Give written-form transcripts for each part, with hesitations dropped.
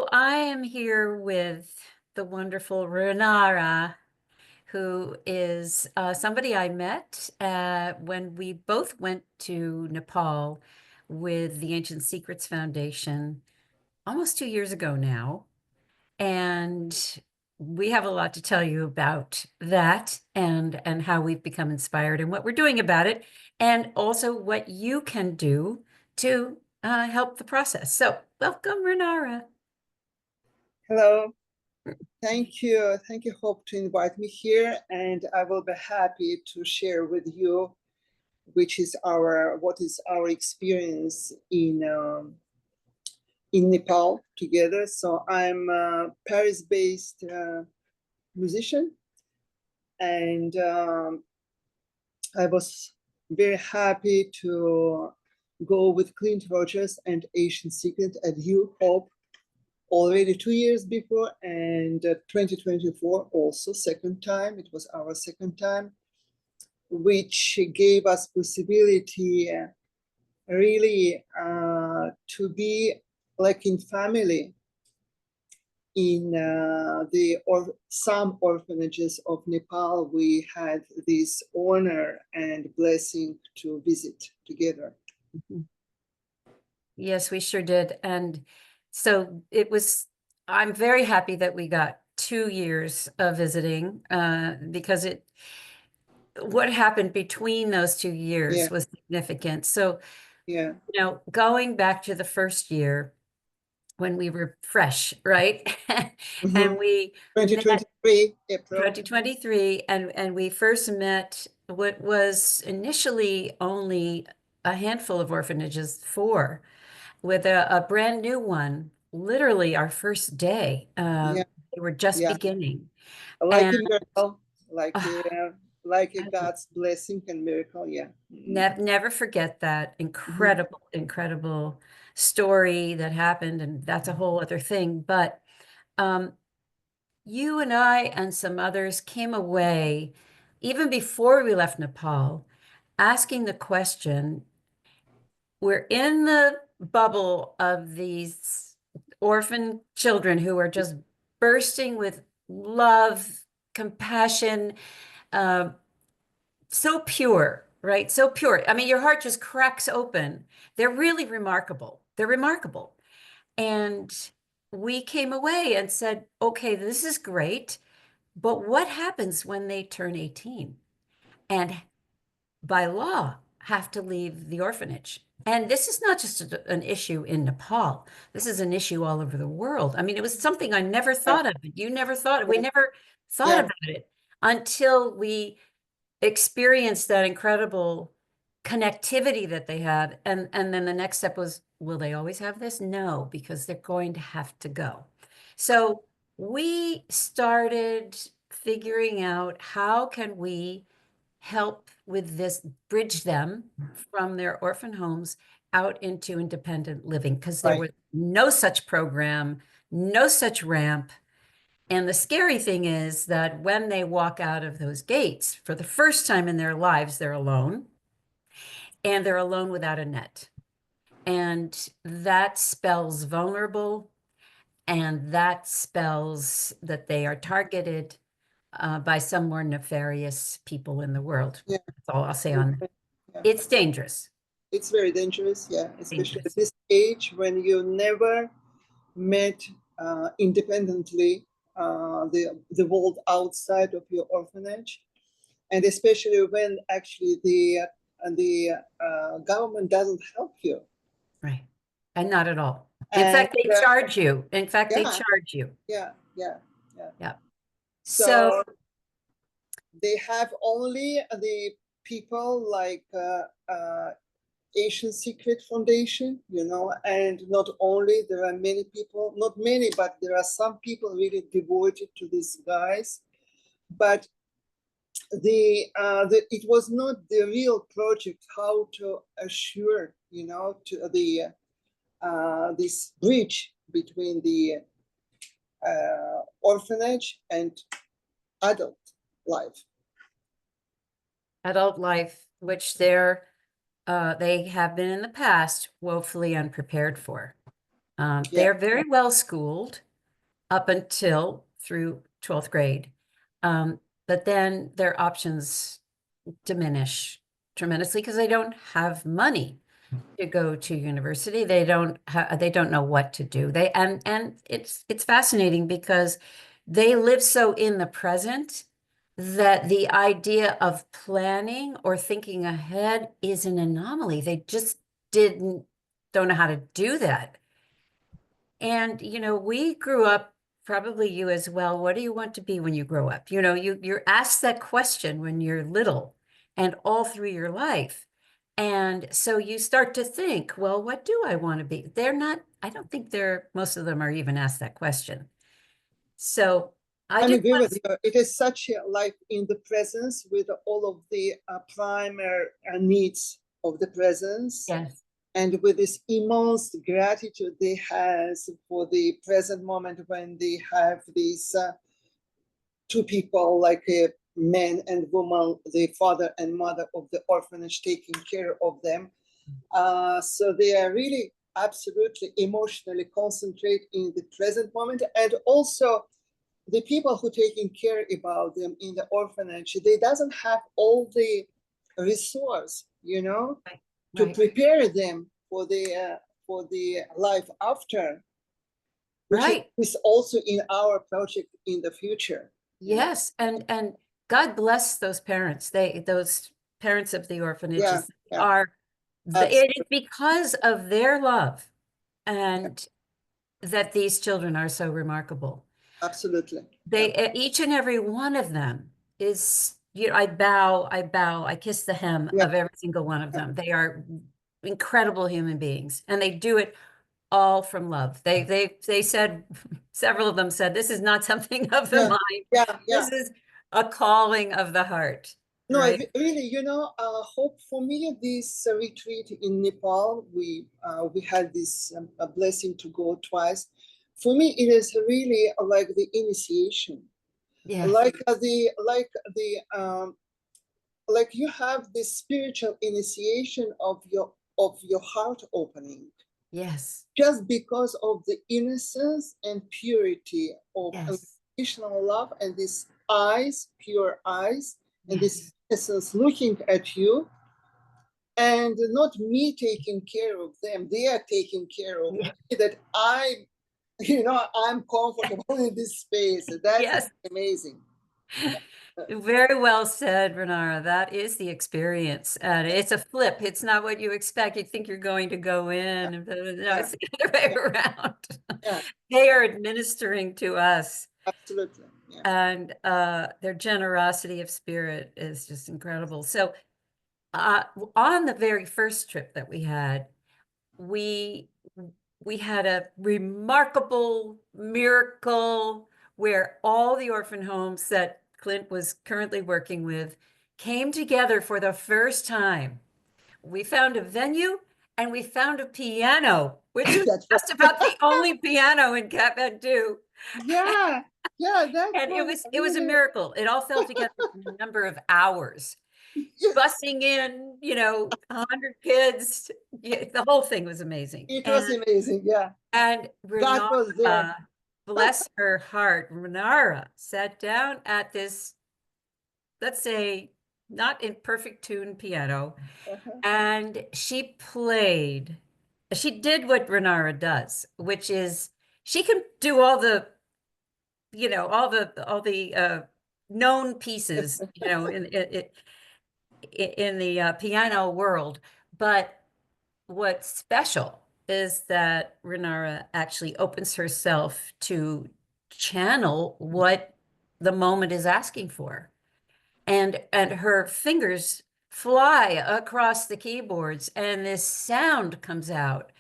So I am here with the wonderful Renara, who is somebody I met when we both went to Nepal with the Ancient Secrets Foundation almost 2 years ago now. And we have a lot to tell you about that and how we've become inspired and what we're doing about it, and also what you can do to help the process. So welcome, Renara. Hello, thank you. Thank you, Hope, to invite me here, and I will be happy to share with you what is our experience in Nepal together. So I'm a Paris-based musician, and I was very happy to go with Clint Rogers and Ancient Secret at you, Hope, already 2 years before, and 2024 also second time. It was our second time, which gave us possibility really to be like in family in some orphanages of Nepal. We had this honor and blessing to visit together. Mm-hmm. Yes, we sure did. And so I'm very happy that we got 2 years of visiting because what happened between those 2 years was significant. So, going back to the first year when we were fresh, right? And we 2023, April. 2023, and we first met what was initially only a handful of orphanages, four, with a brand new one, literally our first day. They were just beginning. Like a miracle, like a God's blessing and miracle, Never forget that incredible story that happened, and that's a whole other thing. But you and I and some others came away, even before we left Nepal, asking the question, we're in the bubble of these orphan children who are just bursting with love, compassion, so pure, right? So pure. I mean, your heart just cracks open. They're really remarkable. They're remarkable. And we came away and said, okay, this is great, but what happens when they turn 18 and by law have to leave the orphanage? And this is not just an issue in Nepal. This is an issue all over the world. I mean, it was something I never thought of. You never thought of. We never thought about it until we experienced that incredible connectivity that they have. And then the next step was, will they always have this? No, because they're going to have to go. So we started figuring out how can we help with this, bridge them from their orphan homes out into independent living, because there was no such program, no such ramp. And the scary thing is that when they walk out of those gates for the first time in their lives, they're alone, and they're alone without a net. And that spells vulnerable, and that spells that they are targeted by some more nefarious people in the world. That's all I'll say on that. It's dangerous. It's very dangerous, especially at this age when you never met independently the world outside of your orphanage, and especially when actually the government doesn't help you. Right. And not at all. In fact, they charge you. In fact, they charge you. Yeah. So they have only the people like Ancient Secret Foundation, and not only, there are many people, not many, but there are some people really devoted to these guys. But it was not the real project how to assure, to the this bridge between the orphanage and adult life. Adult life, which they have been in the past woefully unprepared for. Yeah. They're very well schooled up until through 12th grade. But then their options diminish tremendously because they don't have money to go to university. They don't know what to do. And it's fascinating because they live so in the present that the idea of planning or thinking ahead is an anomaly. They just didn't don't know how to do that. And we grew up, probably you as well. What do you want to be when you grow up? You're asked that question when you're little and all through your life. And so you start to think, well, what do I want to be? I don't think most of them are even asked that question. So I I'm just agree want with to, you. It is such a life in the presence with all of the primary needs of the presence, yes, and with this immense gratitude they has for the present moment when they have these two people, like a man and woman, the father and mother of the orphanage, taking care of them. So they are really absolutely emotionally concentrate in the present moment. And also the people who taking care about them in the orphanage, they doesn't have all the resource, right, to right, prepare them for the life after, which right. is also in our project in the future. Yes, and God bless those parents. Those parents of the Yeah, orphanages yeah, are it is absolutely. because of their love and that these children are so remarkable. Absolutely. Yeah, Each and every one of them is, I bow, I kiss the hem yeah, of every single one of yeah, them. They are incredible human beings, and they do it all from love. They said, several of them said, this is not something of the yeah, mind. yeah, yeah. This is a calling of the heart, No, right? really, hope for me, this retreat in Nepal, we had this a blessing to go twice. For me, it is really like the initiation, Yes, like you have this spiritual initiation of your heart opening, yes, just because of the innocence and purity of yes, unconditional love, and these eyes, pure eyes, and this yes, innocence looking at you, and not me taking care of them. They are taking care of me, that I'm comfortable in this space. That is yes. amazing. Very well said, Renara. That is the experience. And it's a flip. It's not what you expect. You think you're going to go in. No, Yeah, it's the other way yeah, around. yeah, They are administering to us. absolutely. Yeah. And their generosity of spirit is just incredible. So on the very first trip that we we had a remarkable miracle where all the orphan homes that Clint was currently working with came together for the first time. We found a venue and we found a piano, which was That's just about the only piano in Kathmandu. yeah, yeah, that And was it was a really miracle. It all fell together in a number of hours. yes, Busing in, 100 kids. Yeah, the whole thing was amazing. it And was amazing. Yeah, and God was there. Renara, bless her heart, Renara sat down at this, let's say, not in perfect tune piano, Uh-huh. and she did what Renara does, which is she can do all the known pieces, in the piano world. But what's special is that Renara actually opens herself to channel what the moment is asking for. And her fingers fly across the keyboards and this sound comes out.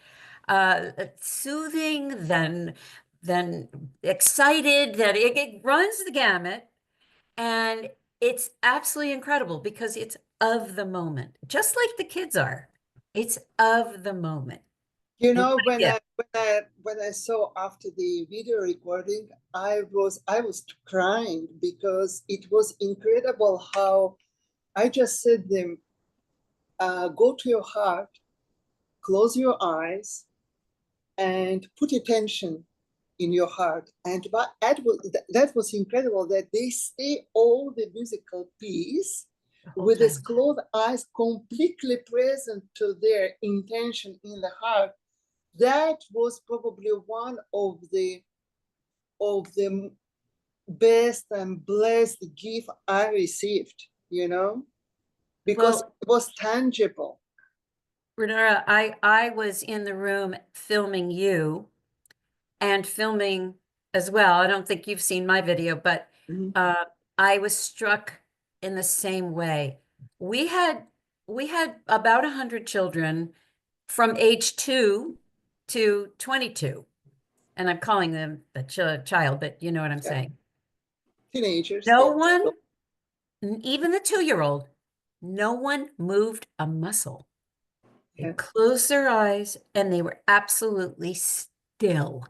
Soothing, then excited, that it runs the gamut. And it's absolutely incredible because it's of the moment, just like the kids are. It's of the moment. What a When gift. I saw after the video recording, I was crying because it was incredible how I just said them, go to your heart, close your eyes, and put attention in your heart. And that was incredible that they stay all the musical piece with these closed eyes, completely present to their intention in the heart. That was probably one of the best and blessed gift I received, because it was tangible. Renara, I was in the room filming you and filming as well. I don't think you've seen my video, but I was struck in the same way. We had about 100 children from age 2 to 22. And I'm calling them the child, but you know what I'm saying. Teenagers. No one, even the 2-year-old, no one moved a muscle. They closed their eyes and they were absolutely still.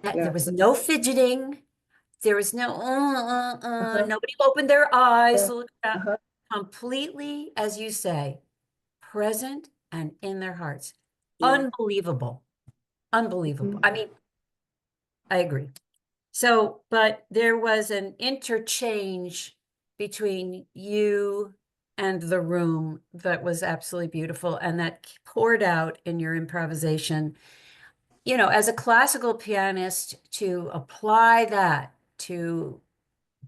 There was no fidgeting. There was no, nobody opened their eyes. Completely, as you say, present and in their hearts. Unbelievable. Unbelievable. I mean, I agree. So, but there was an interchange between you and the room that was absolutely beautiful and that poured out in your improvisation. You know, as a classical pianist, to apply that to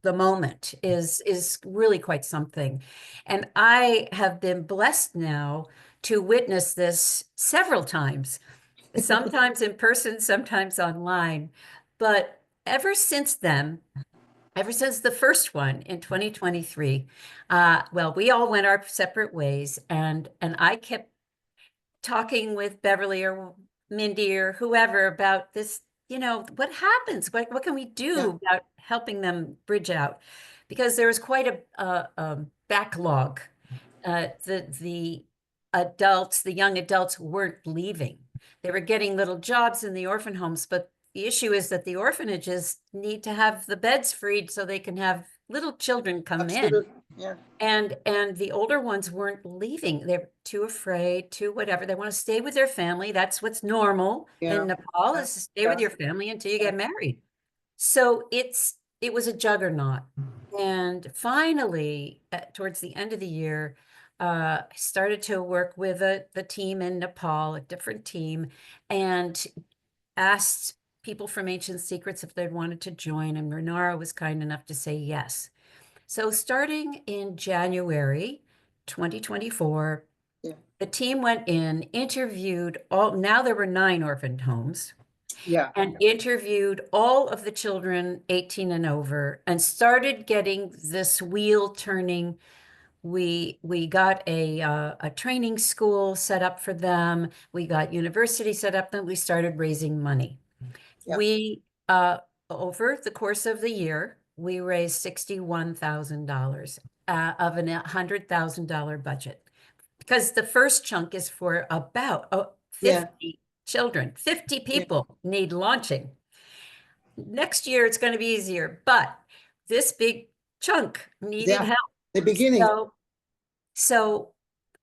the moment is really quite something. And I have been blessed now to witness this several times, sometimes in person, sometimes online. But ever since then, ever since the first one in 2023, well, we all went our separate ways, and I kept talking with Beverly or Mindy or whoever about this, what happens? What can we do about helping them bridge out? Because there was quite a backlog. The adults, the young adults weren't leaving. They were getting little jobs in the orphan homes, but the issue is that the orphanages need to have the beds freed so they can have little children come in. Yeah. And the older ones weren't leaving. They're too afraid, too whatever. They want to stay with their family. That's what's normal in Nepal, is to stay with your family until you get married. So it was a juggernaut. And finally, towards the end of the year, I started to work with the team in Nepal, a different team, and asked people from Ancient Secrets if they'd wanted to join. And Renara was kind enough to say yes. So starting in January 2024, the team went in, interviewed now there were 9 orphan homes. And interviewed all of the children 18 and over and started getting this wheel turning. We got a training school set up for them. We got university set up, and we started raising money. We over the course of the year, we raised $61,000 of a $100,000 budget, because the first chunk is for about 50 children. 50 people need launching. Next year, it's going to be easier, but this big chunk needed help. The beginning. So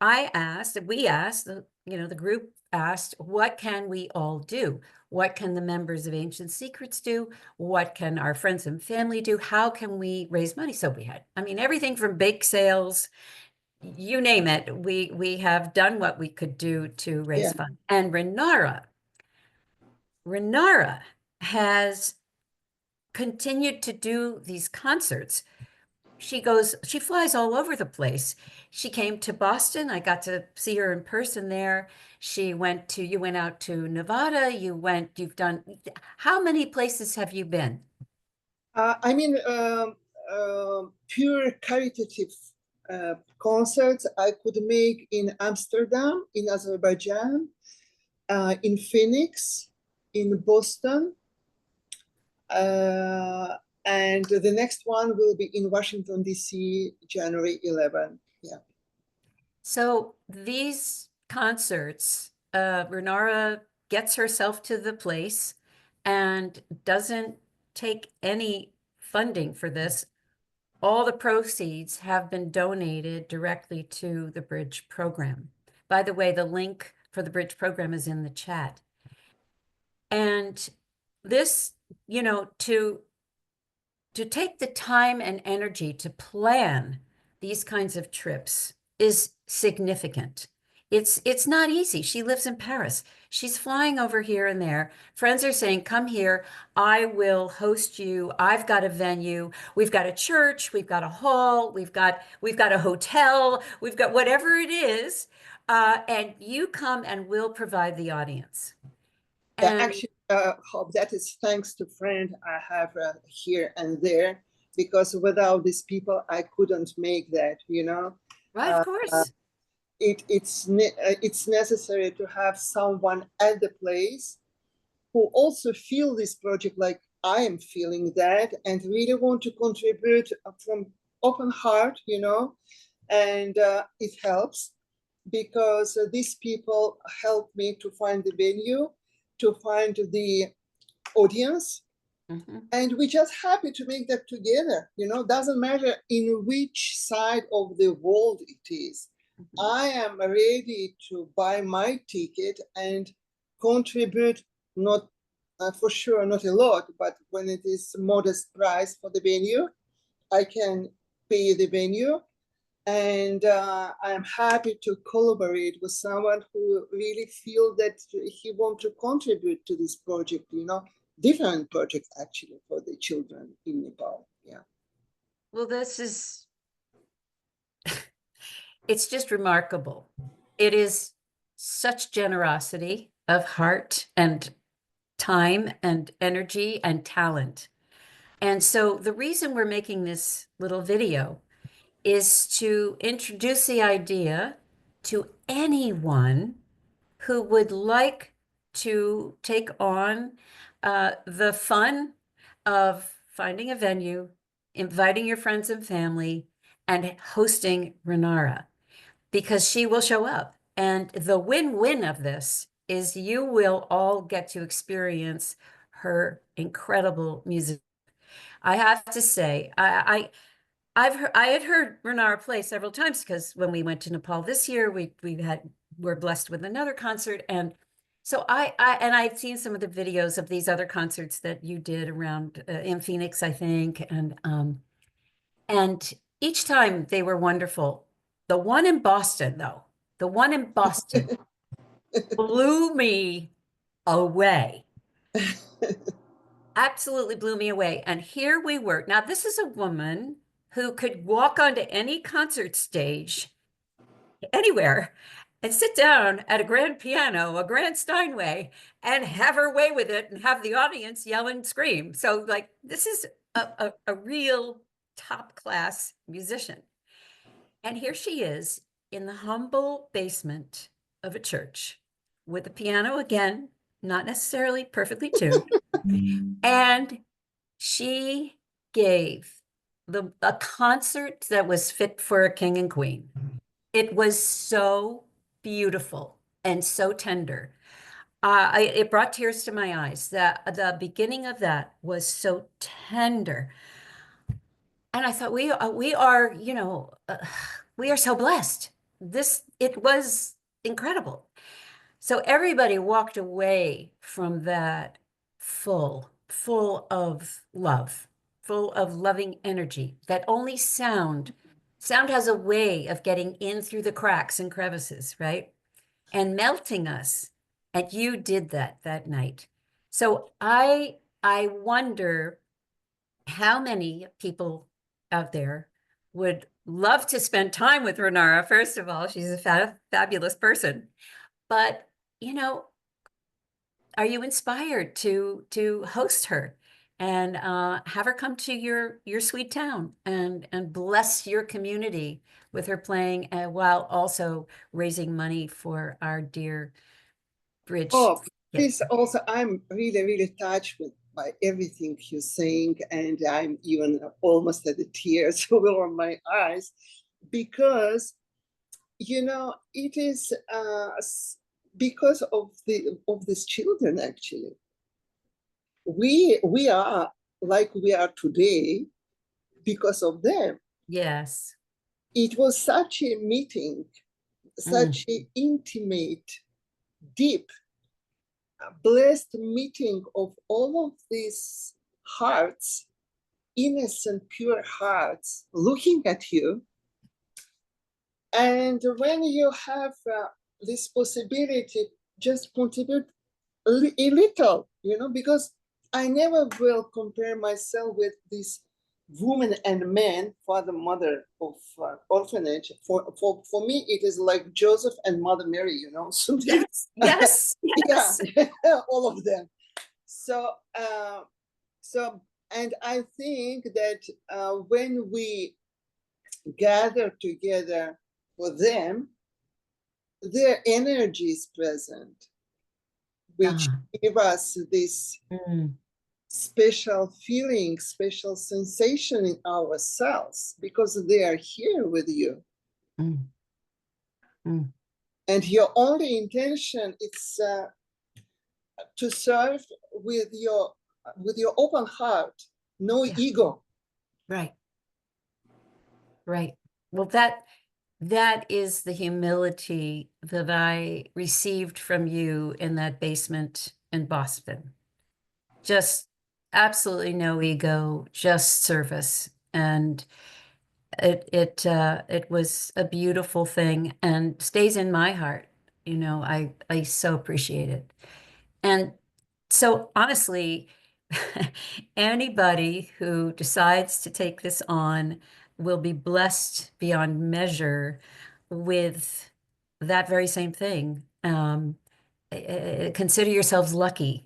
we asked, the group asked, what can we all do? What can the members of Ancient Secrets do? What can our friends and family do? How can we raise money? So we had, everything from bake sales, you name it. We have done what we could do to raise funds. And Renara has continued to do these concerts. She flies all over the place. She came to Boston. I got to see her in person there. You went out to Nevada. You've done, how many places have you been? Pure caritative concerts I could make in Amsterdam, in Azerbaijan, in Phoenix, in Boston, and the next one will be in Washington, D.C., January 11. Yeah. So these concerts, Renara gets herself to the place and doesn't take any funding for this. All the proceeds have been donated directly to the Bridge program. By the way, the link for the Bridge program is in the chat. And this, you know, to take the time and energy to plan these kinds of trips is significant. It's not easy. She lives in Paris. She's flying over here and there. Friends are saying, come here. I will host you. I've got a venue. We've got a church. We've got a hall. We've got a hotel. We've got whatever it is. And you come and we'll provide the audience. And Actually, Hope, that is thanks to friend I have here and there, because without these people, I couldn't make that, you know. right, of course. It's necessary to have someone at the place who also feel this project like I am feeling that, and really want to contribute from open heart, you know. And it helps because these people help me to find the venue, to find the audience, and we're just happy to make that together. You know, doesn't matter in which side of the world it is. I am ready to buy my ticket and contribute, not for sure, not a lot, but when it is modest price for the venue, I can pay the venue. And I'm happy to collaborate with someone who really feel that he want to contribute to this project, you know, different projects actually for the children in Nepal. Yeah. Well, it's just remarkable. It is such generosity of heart and time and energy and talent. And so the reason we're making this little video is to introduce the idea to anyone who would like to take on the fun of finding a venue, inviting your friends and family, and hosting Renara, because she will show up. And the win-win of this is you will all get to experience her incredible music. I have to say, I had heard Renara play several times, because when we went to Nepal this year, were blessed with another concert, and so I'd seen some of the videos of these other concerts that you did around in Phoenix, I think, and each time they were wonderful. The one in Boston, though, the one in Boston blew me away. Absolutely blew me away. And here we were. Now, this is a woman who could walk onto any concert stage anywhere and sit down at a grand piano, a grand Steinway, and have her way with it and have the audience yell and scream. So, like, this is a real top class musician. And here she is in the humble basement of a church with a piano, again, not necessarily perfectly tuned. And she gave a concert that was fit for a king and queen. It was so beautiful and so tender. It brought tears to my eyes. The beginning of that was so tender. And I thought, we are, you know, we are so blessed. It was incredible. So everybody walked away from that full of love, full of loving energy that only sound has a way of getting in through the cracks and crevices, right? And melting us. And you did that night. So I wonder how many people out there would love to spend time with Renara. First of all, she's a fabulous person. But, you know, are you inspired to host her and have her come to your sweet town and bless your community with her playing, while also raising money for our dear bridge? Oh, Yeah. please also, I'm really, really touched by everything you're saying, and I'm even almost at the tears over my eyes, because, you know, it is because of these children, actually. We are like we are today because of them. Yes. It was such a meeting, such an intimate, deep, blessed meeting of all of these hearts, innocent, pure hearts, looking at you. And when you have this possibility, just contribute a little, because I never will compare myself with this woman and man, father, mother of orphanage. For me, it is like Joseph and Mother Mary, So Yes, yes, yeah, yes. all of them. So, and I think that when we gather together for them, their energy is present, which give us this special feeling, special sensation in ourselves because they are here with you. And your only intention is to serve with your open heart, no ego. Right. Right. Well, that is the humility that I received from you in that basement in Boston. Just absolutely no ego, just service. And it was a beautiful thing and stays in my heart. I so appreciate it. And so honestly, anybody who decides to take this on will be blessed beyond measure with that very same thing. Consider yourselves lucky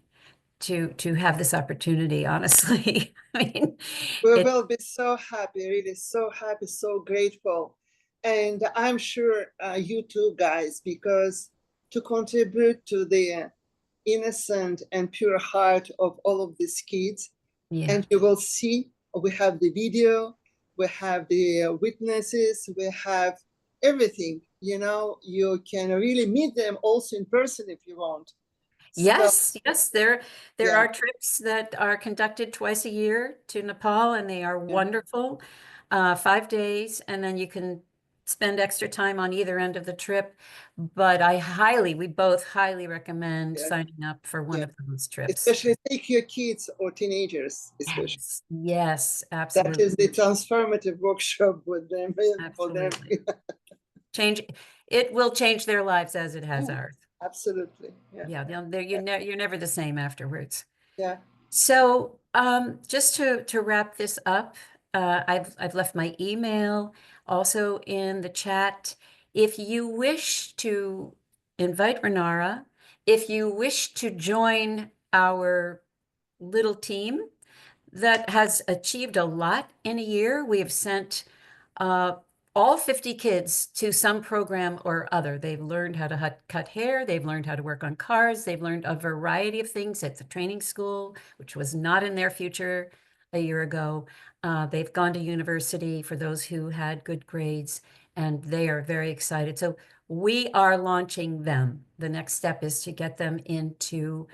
to have this opportunity, honestly. I mean, We will be so happy, really so happy, so grateful. And I'm sure you too, guys, because to contribute to the innocent and pure heart of all of these kids, and you will see we have the video, we have the witnesses, we have everything. You can really meet them also in person if you want. Yes, yes, there are trips that are conducted twice a year to Nepal, and they are wonderful. 5 days, and then you can spend extra time on either end of the trip. But we both highly recommend signing up for one of those trips. Especially take your kids or teenagers, especially. Yes, absolutely. That is the transformative workshop with them. Absolutely. It will change their lives as it has ours. Absolutely. Yeah, you're never the same afterwards. Yeah. So just to wrap this up, I've left my email also in the chat. If you wish to invite Renara, if you wish to join our little team that has achieved a lot in a year, we have sent all 50 kids to some program or other. They've learned how to cut hair. They've learned how to work on cars. They've learned a variety of things at the training school, which was not in their future a year ago. They've gone to university for those who had good grades, and they are very excited. So we are launching them. The next step is to get them into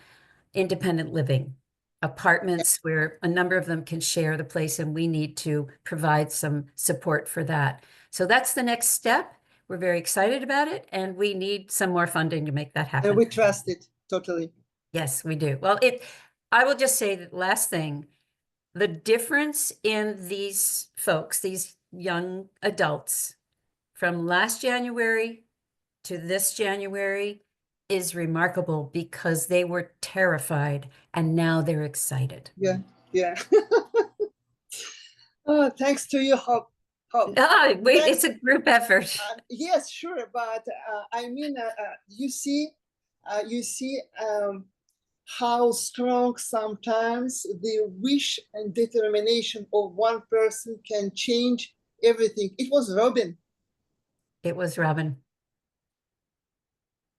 independent living apartments where a number of them can share the place, and we need to provide some support for that. So that's the next step. We're very excited about it, and we need some more funding to make that happen. And we trust it totally. Yes, we do. Well, I will just say that last thing, the difference in these folks, these young adults, from last January to this January is remarkable because they were terrified and now they're excited. Yeah. Oh, thanks to you, Hope. It's a group effort. Yes, sure, but I mean, you see how strong sometimes the wish and determination of one person can change everything. It was Robin. It was Robin.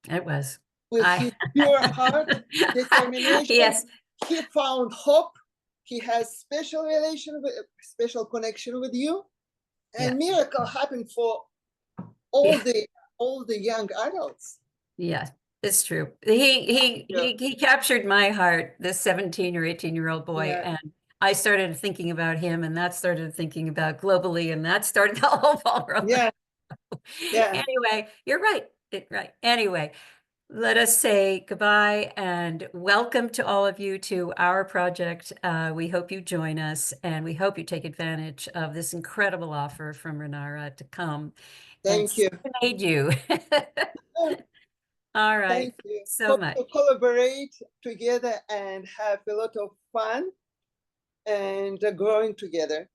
It was. With his pure heart, determination. Yes. He found hope. He has special connection with you, and miracle happened for all the young adults. Yes, it's true. He captured my heart, this 17 or 18-year-old boy, and I started thinking about him, and that started thinking about globally, and that started the whole ball rolling. Yeah. Anyway, you're right. Right. Anyway, let us say goodbye and welcome to all of you to our project. We hope you join us, and we hope you take advantage of this incredible offer from Renara to come and Thank you. serenade you. All right. Thank you. So Hope much. to collaborate together and have a lot of fun and growing together.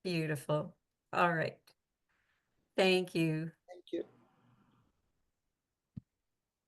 Beautiful. All right. Thank you.